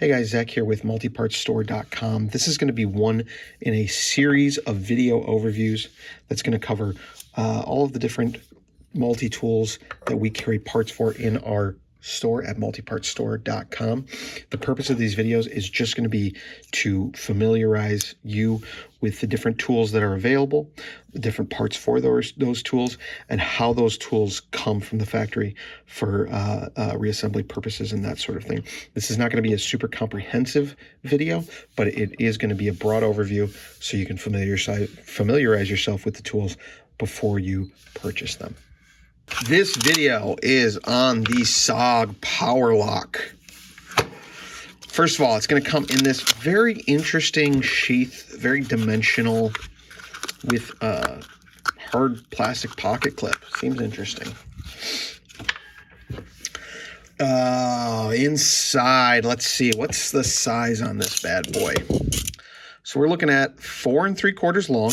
Hey guys, Zach here with multipartstore.com. This is going to be one in a series of video overviews that's going to cover all of the different multi-tools that we carry parts for in our store at multipartstore.com. The purpose of these videos is just going to be to familiarize you with the different tools that are available, the different parts for those tools, and how those tools come from the factory for reassembly purposes and that sort of thing. This is not going to be a super comprehensive video, but it is going to be a broad overview so you can familiarize yourself with the tools before you purchase them. This video is on the SOG Powerlock. First of all, it's going to come in this very interesting sheath, very dimensional, with a hard plastic pocket clip. Seems interesting. Inside, let's see, what's the size on this bad boy? So we're looking at 4 3/4 long,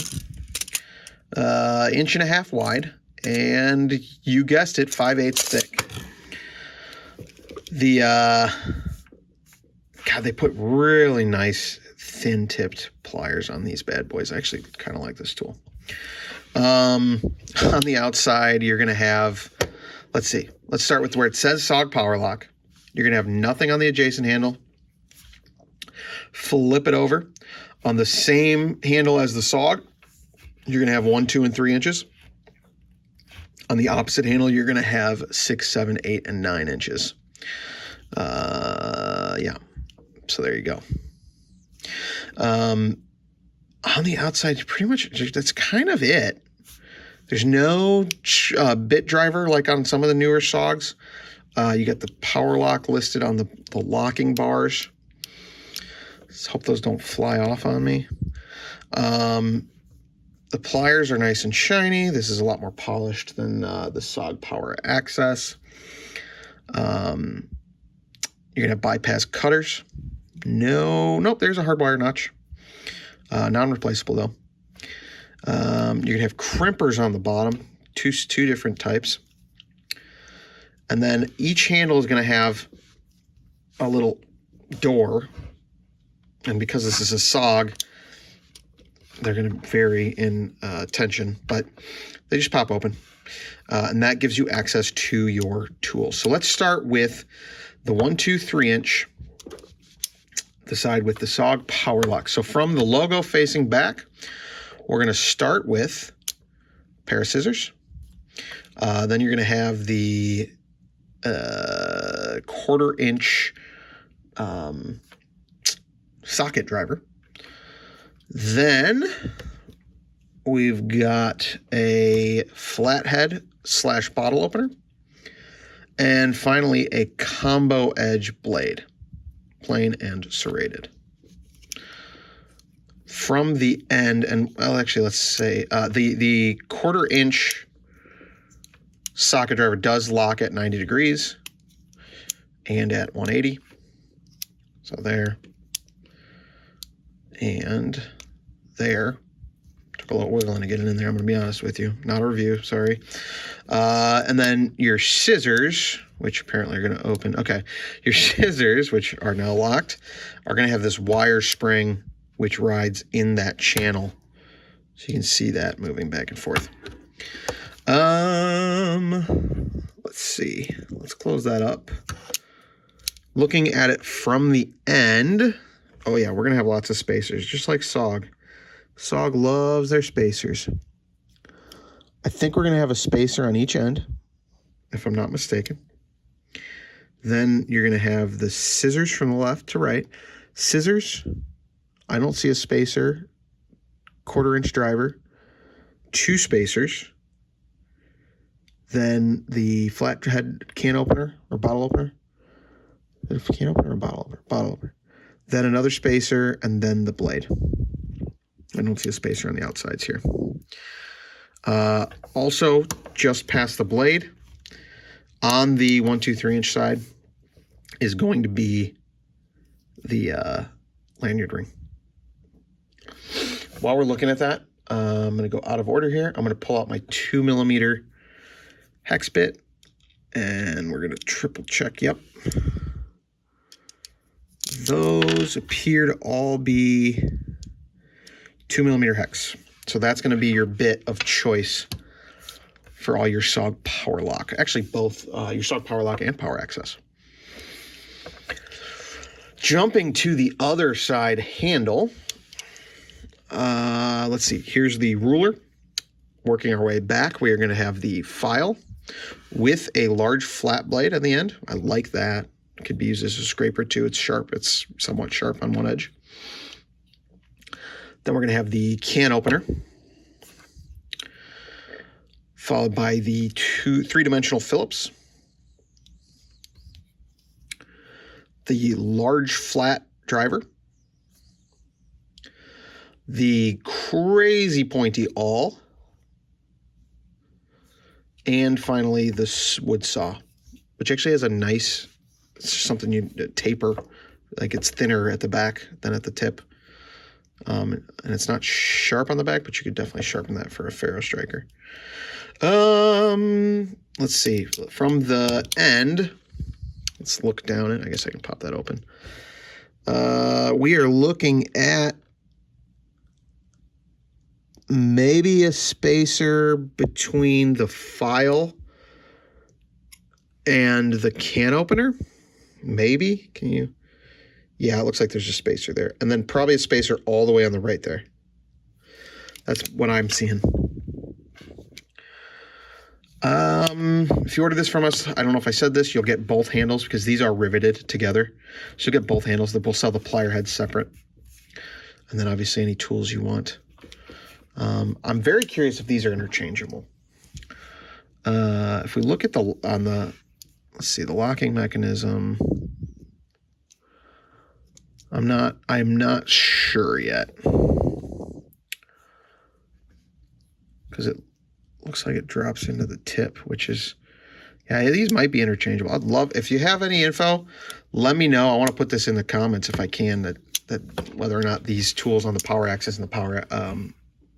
1.5 inches wide, and you guessed it, 5/8 thick. God, they put really nice thin-tipped pliers on these bad boys. I actually kind of like this tool. On the outside, you're going to have, let's see, let's start with where it says SOG Powerlock. You're going to have nothing on the adjacent handle. Flip it over. On the same handle as the SOG, you're going to have 1, 2, and 3 inches. On the opposite handle, you're going to have 6, 7, 8, and 9 inches. Yeah. So there you go. On the outside, pretty much that's kind of it. There's no bit driver like on some of the newer SOGs. You got the power lock listed on the locking bars. Let's hope those don't fly off on me. The pliers are nice and shiny. This is a lot more polished than the SOG Power Access. You're gonna have bypass cutters. Nope, there's a hardwire notch. Non-replaceable though. You're gonna have crimpers on the bottom, two different types. And then each handle is gonna have a little door. And because this is a SOG, they're gonna vary in tension, but they just pop open. And that gives you access to your tools. So let's start with the 1, 2, 3 inch, the side with the SOG Powerlock. So from the logo facing back, we're going to start with a pair of scissors. Then you're going to have the 1/4 inch socket driver. Then we've got a flathead / bottle opener. And finally, a combo edge blade, plain and serrated. From the end, and well, actually, let's say the 1/4 inch socket driver does lock at 90 degrees and at 180. So there and there. Took a little wiggling to get it in there, I'm going to be honest with you. Not a review, sorry. And then your scissors, which apparently are going to open. Okay, your scissors, which are now locked, are going to have this wire spring which rides in that channel. So you can see that moving back and forth. Let's see. Let's close that up. Looking at it from the end. Oh yeah, we're going to have lots of spacers, just like SOG. SOG loves their spacers. I think we're going to have a spacer on each end, if I'm not mistaken. Then you're going to have the scissors from the left to right. Scissors, I don't see a spacer. 1/4 inch driver, 2 spacers. Then the flathead can opener or bottle opener. Can opener or bottle opener? Bottle opener. Then another spacer, and then the blade. I don't see a spacer on the outsides here. Also, just past the blade, on the 1, 2, 3 inch side, is going to be the lanyard ring. While we're looking at that, I'm going to go out of order here. I'm going to pull out my 2mm hex bit, and we're going to triple check. Yep. those appear to all be 2mm hex. So that's going to be your bit of choice for all your SOG Powerlock. Actually, both your SOG Powerlock and Power Access. Jumping to the other side handle, let's see, here's the ruler. Working our way back, we are going to have the file with a large flat blade at the end. I like that. It could be used as a scraper too. It's sharp. It's somewhat sharp on one edge. Then we're going to have the can opener, followed by the three-dimensional Phillips, the large flat driver, the crazy pointy awl, and finally this wood saw, which actually has a nice, it's something you taper, like it's thinner at the back than at the tip. And it's not sharp on the back, but you could definitely sharpen that for a Faro striker. Let's see, from the end, let's look down it. I guess I can pop that open. We are looking at maybe a spacer between the file and the can opener. Maybe, can you? Yeah, it looks like there's a spacer there. And then probably a spacer all the way on the right there. That's what I'm seeing. If you order this from us, I don't know if I said this, you'll get both handles because these are riveted together. So you'll get both handles. We'll sell the plier heads separate. And then obviously any tools you want. I'm very curious if these are interchangeable. If we look at let's see, the locking mechanism, I'm not sure yet. Because it looks like it drops into the tip, which is, yeah, these might be interchangeable. I'd love, if you have any info, let me know. I want to put this in the comments if I can, that whether or not these tools on the Power Access and the Power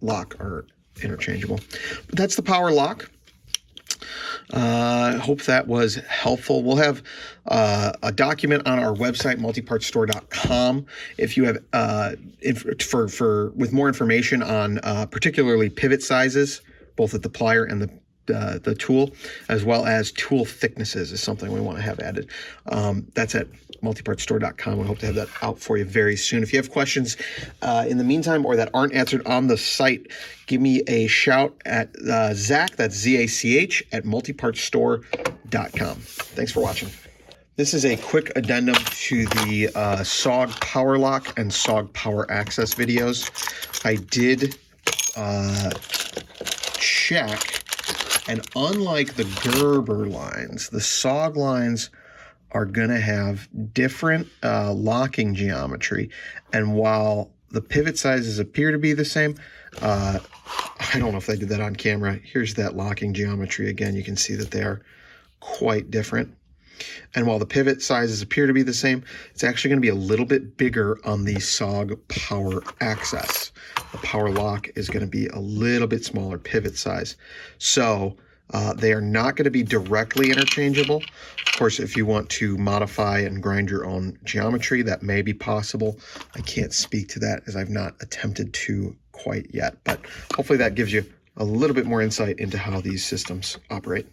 Lock are interchangeable. But that's the Power Lock. I hope that was helpful. We'll have a document on our website, multipartstore.com. If you have with more information on particularly pivot sizes, both at the plier and the tool, as well as tool thicknesses is something we want to have added. That's at multipartstore.com. We hope to have that out for you very soon. If you have questions in the meantime or that aren't answered on the site, give me a shout at Zach, that's Z-A-C-H, at multipartstore.com. Thanks for watching. This is a quick addendum to the SOG Powerlock and SOG Power Access videos. I did check, and unlike the Gerber lines, the SOG lines are going to have different locking geometry. And while the pivot sizes appear to be the same, I don't know if they did that on camera. Here's that locking geometry again. You can see that they are quite different. And while the pivot sizes appear to be the same, it's actually going to be a little bit bigger on the SOG Power Access. The Power Lock is going to be a little bit smaller pivot size. So they are not going to be directly interchangeable. Of course, if you want to modify and grind your own geometry, that may be possible. I can't speak to that as I've not attempted to quite yet, but hopefully that gives you a little bit more insight into how these systems operate.